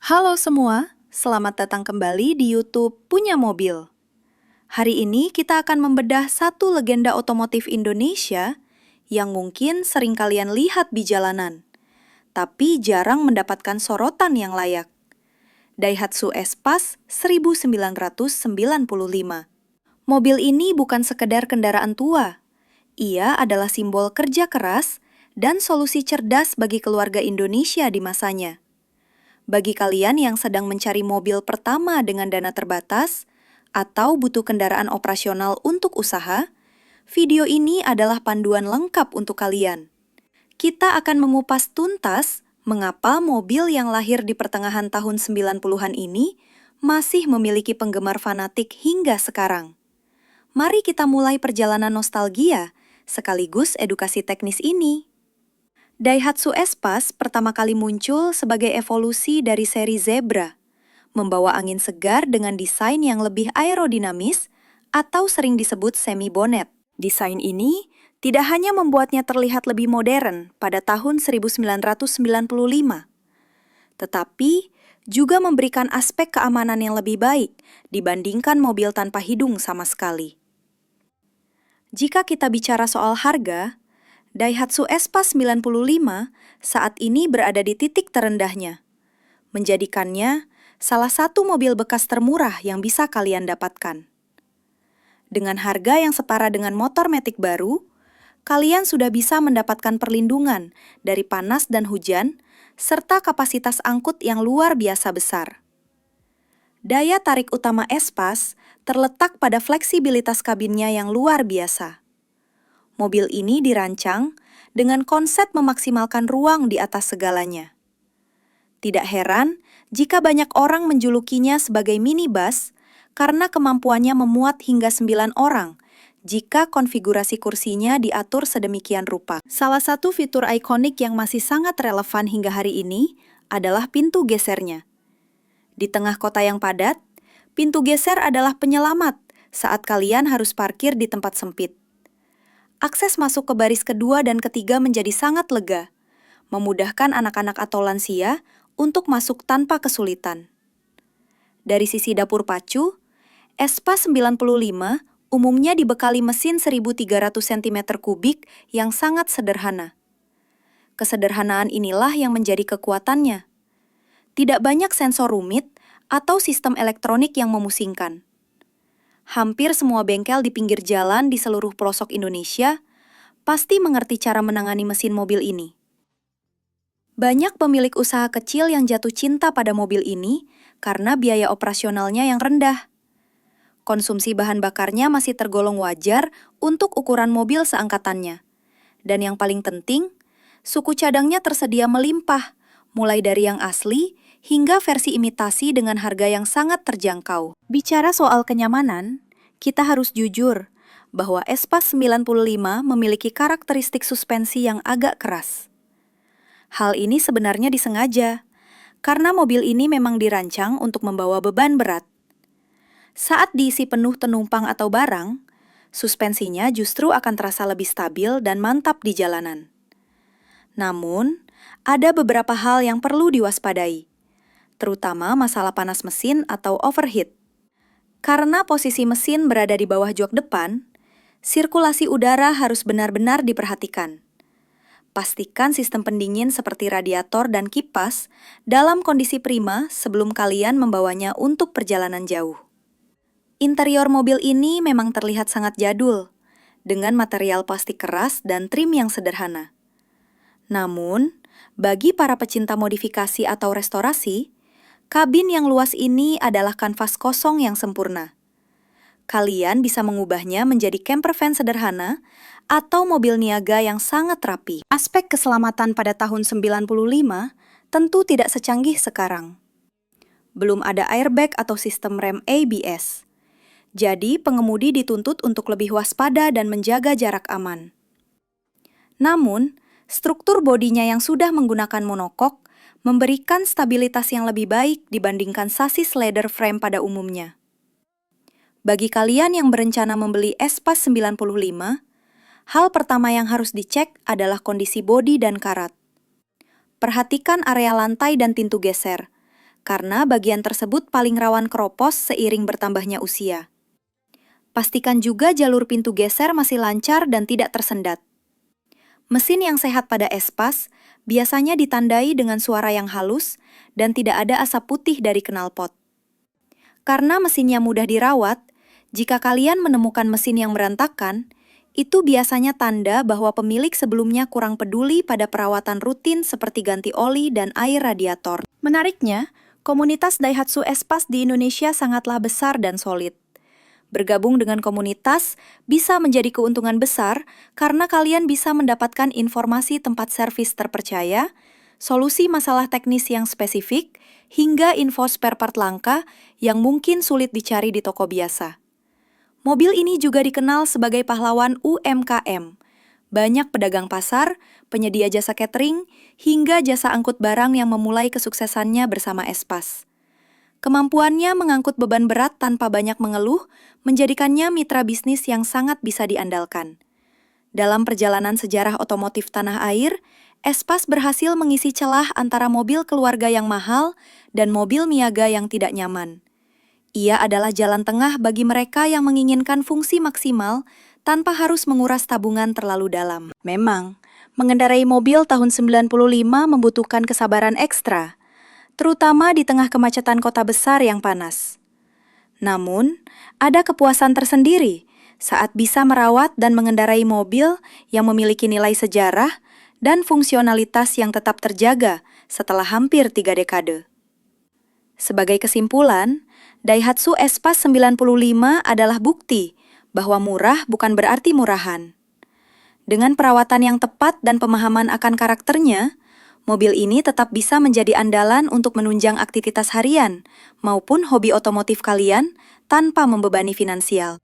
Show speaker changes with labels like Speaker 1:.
Speaker 1: Halo semua, selamat datang kembali di YouTube Punya Mobil. Hari ini kita akan membedah satu legenda otomotif Indonesia yang mungkin sering kalian lihat di jalanan, tapi jarang mendapatkan sorotan yang layak. Daihatsu Espas 1995. Mobil ini bukan sekedar kendaraan tua. Ia adalah simbol kerja keras dan solusi cerdas bagi keluarga Indonesia di masanya. Bagi kalian yang sedang mencari mobil pertama dengan dana terbatas atau butuh kendaraan operasional untuk usaha, video ini adalah panduan lengkap untuk kalian. Kita akan mengupas tuntas mengapa mobil yang lahir di pertengahan tahun 90-an ini masih memiliki penggemar fanatik hingga sekarang. Mari kita mulai perjalanan nostalgia sekaligus edukasi teknis ini. Daihatsu Espas pertama kali muncul sebagai evolusi dari seri Zebra, membawa angin segar dengan desain yang lebih aerodinamis atau sering disebut semi-bonnet. Desain ini tidak hanya membuatnya terlihat lebih modern pada tahun 1995, tetapi juga memberikan aspek keamanan yang lebih baik dibandingkan mobil tanpa hidung sama sekali. Jika kita bicara soal harga, Daihatsu Espas 95 saat ini berada di titik terendahnya, menjadikannya salah satu mobil bekas termurah yang bisa kalian dapatkan. Dengan harga yang setara dengan motor matic baru, kalian sudah bisa mendapatkan perlindungan dari panas dan hujan, serta kapasitas angkut yang luar biasa besar. Daya tarik utama Espas terletak pada fleksibilitas kabinnya yang luar biasa. Mobil ini dirancang dengan konsep memaksimalkan ruang di atas segalanya. Tidak heran jika banyak orang menjulukinya sebagai minibus karena kemampuannya memuat hingga 9 orang jika konfigurasi kursinya diatur sedemikian rupa. Salah satu fitur ikonik yang masih sangat relevan hingga hari ini adalah pintu gesernya. Di tengah kota yang padat, pintu geser adalah penyelamat saat kalian harus parkir di tempat sempit. Akses masuk ke baris kedua dan ketiga menjadi sangat lega, memudahkan anak-anak atau lansia untuk masuk tanpa kesulitan. Dari sisi dapur pacu, Espas 95 umumnya dibekali mesin 1.300 cm3 yang sangat sederhana. Kesederhanaan inilah yang menjadi kekuatannya. Tidak banyak sensor rumit atau sistem elektronik yang memusingkan. Hampir semua bengkel di pinggir jalan di seluruh pelosok Indonesia pasti mengerti cara menangani mesin mobil ini. Banyak pemilik usaha kecil yang jatuh cinta pada mobil ini karena biaya operasionalnya yang rendah. Konsumsi bahan bakarnya masih tergolong wajar untuk ukuran mobil seangkatannya. Dan yang paling penting, suku cadangnya tersedia melimpah, mulai dari yang asli hingga versi imitasi dengan harga yang sangat terjangkau. Bicara soal kenyamanan, kita harus jujur bahwa Espas 95 memiliki karakteristik suspensi yang agak keras. Hal ini sebenarnya disengaja, karena mobil ini memang dirancang untuk membawa beban berat. Saat diisi penuh penumpang atau barang, suspensinya justru akan terasa lebih stabil dan mantap di jalanan. Namun, ada beberapa hal yang perlu diwaspadai, terutama masalah panas mesin atau overheat. Karena posisi mesin berada di bawah jok depan, sirkulasi udara harus benar-benar diperhatikan. Pastikan sistem pendingin seperti radiator dan kipas dalam kondisi prima sebelum kalian membawanya untuk perjalanan jauh. Interior mobil ini memang terlihat sangat jadul, dengan material plastik keras dan trim yang sederhana. Namun, bagi para pecinta modifikasi atau restorasi, kabin yang luas ini adalah kanvas kosong yang sempurna. Kalian bisa mengubahnya menjadi camper van sederhana atau mobil niaga yang sangat rapi. Aspek keselamatan pada tahun 95 tentu tidak secanggih sekarang. Belum ada airbag atau sistem rem ABS. Jadi, pengemudi dituntut untuk lebih waspada dan menjaga jarak aman. Namun, struktur bodinya yang sudah menggunakan monokok memberikan stabilitas yang lebih baik dibandingkan sasis leather frame pada umumnya. Bagi kalian yang berencana membeli Espas 95, hal pertama yang harus dicek adalah kondisi bodi dan karat. Perhatikan area lantai dan pintu geser, karena bagian tersebut paling rawan keropos seiring bertambahnya usia. Pastikan juga jalur pintu geser masih lancar dan tidak tersendat. Mesin yang sehat pada Espas biasanya ditandai dengan suara yang halus dan tidak ada asap putih dari knalpot. Karena mesinnya mudah dirawat, jika kalian menemukan mesin yang berantakan, itu biasanya tanda bahwa pemilik sebelumnya kurang peduli pada perawatan rutin seperti ganti oli dan air radiator. Menariknya, komunitas Daihatsu Espas di Indonesia sangatlah besar dan solid. Bergabung dengan komunitas bisa menjadi keuntungan besar karena kalian bisa mendapatkan informasi tempat servis terpercaya, solusi masalah teknis yang spesifik, hingga info spare part langka yang mungkin sulit dicari di toko biasa. Mobil ini juga dikenal sebagai pahlawan UMKM. Banyak pedagang pasar, penyedia jasa catering, hingga jasa angkut barang yang memulai kesuksesannya bersama Espas. Kemampuannya mengangkut beban berat tanpa banyak mengeluh, menjadikannya mitra bisnis yang sangat bisa diandalkan. Dalam perjalanan sejarah otomotif tanah air, Espas berhasil mengisi celah antara mobil keluarga yang mahal dan mobil niaga yang tidak nyaman. Ia adalah jalan tengah bagi mereka yang menginginkan fungsi maksimal tanpa harus menguras tabungan terlalu dalam. Memang, mengendarai mobil tahun 95 membutuhkan kesabaran ekstra, terutama di tengah kemacetan kota besar yang panas. Namun, ada kepuasan tersendiri saat bisa merawat dan mengendarai mobil yang memiliki nilai sejarah dan fungsionalitas yang tetap terjaga setelah hampir 3 dekade. Sebagai kesimpulan, Daihatsu Espas 95 adalah bukti bahwa murah bukan berarti murahan. Dengan perawatan yang tepat dan pemahaman akan karakternya, mobil ini tetap bisa menjadi andalan untuk menunjang aktivitas harian maupun hobi otomotif kalian tanpa membebani finansial.